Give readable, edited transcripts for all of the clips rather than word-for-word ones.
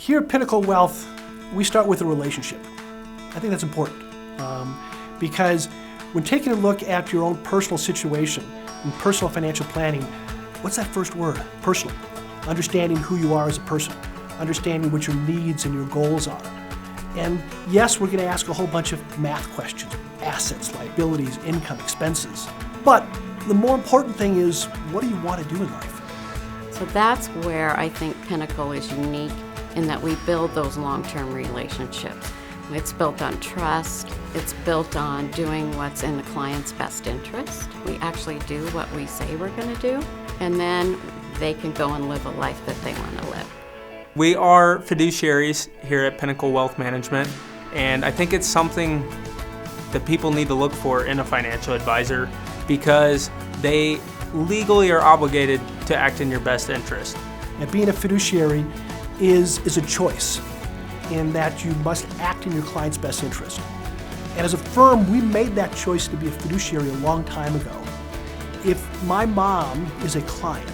Here at Pinnacle Wealth, we start with a relationship. I think that's important because when taking a look at your own personal situation and personal financial planning, what's that first word? Personal. Understanding who you are as a person, understanding what your needs and your goals are. And yes, we're going to ask a whole bunch of math questions, assets, liabilities, income, expenses. But the more important thing is, what do you want to do in life? So that's where I think Pinnacle is unique in that we build those long-term relationships. It's built on trust. It's built on doing what's in the client's best interest. We actually do what we say we're going to do, and then they can go and live a life that they want to live. We are fiduciaries here at Pinnacle Wealth Management, and I think it's something that people need to look for in a financial advisor because they legally are obligated to act in your best interest. And being a fiduciary is a choice in that you must act in your client's best interest. And as a firm, we made that choice to be a fiduciary a long time ago. If my mom is a client,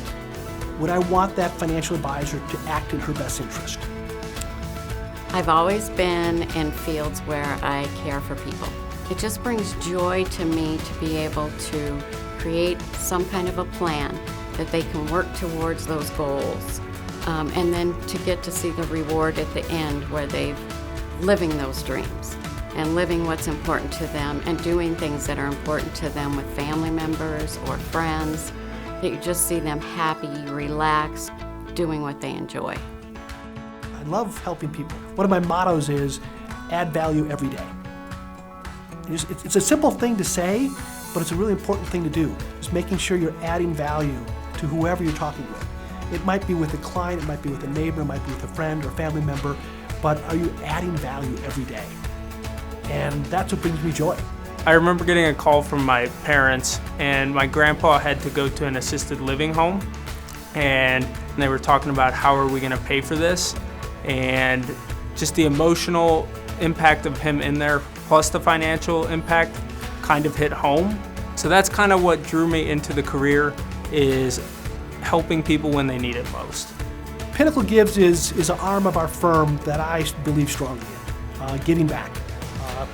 would I want that financial advisor to act in her best interest? I've always been in fields where I care for people. It just brings joy to me to be able to create some kind of a plan that they can work towards those goals, and then to get to see the reward at the end where they've living those dreams and living what's important to them and doing things that are important to them with family members or friends. That you just see them happy, relaxed, doing what they enjoy. I love helping people. One of my mottos is add value every day. It's a simple thing to say, but it's a really important thing to do. Just making sure you're adding value to whoever you're talking with. It might be with a client, it might be with a neighbor, it might be with a friend or family member, but are you adding value every day? And that's what brings me joy. I remember getting a call from my parents, and my grandpa had to go to an assisted living home, and they were talking about how are we going to pay for this, and just the emotional impact of him in there plus the financial impact kind of hit home. So that's kind of what drew me into the career, is helping people when they need it most. Pinnacle Gives is an arm of our firm that I believe strongly in, giving back.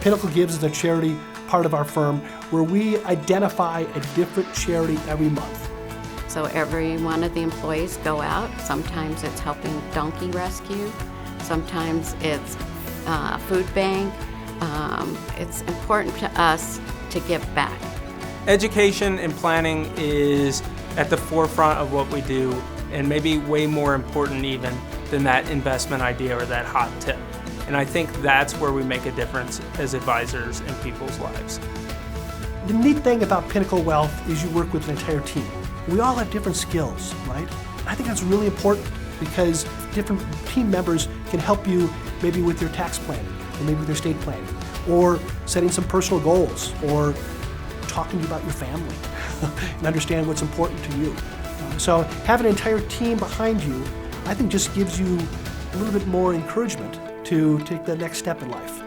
Pinnacle Gives is a charity part of our firm where we identify a different charity every month. So every one of the employees go out. Sometimes it's helping donkey rescue. Sometimes it's food bank. It's important to us to give back. Education and planning is at the forefront of what we do, and maybe way more important even than that investment idea or that hot tip. And I think that's where we make a difference as advisors in people's lives. The neat thing about Pinnacle Wealth is you work with an entire team. We all have different skills, right? I think that's really important because different team members can help you maybe with your tax planning, or maybe with your estate planning, or setting some personal goals, or talking to you about your family and understand what's important to you. So having an entire team behind you, I think just gives you a little bit more encouragement to take the next step in life.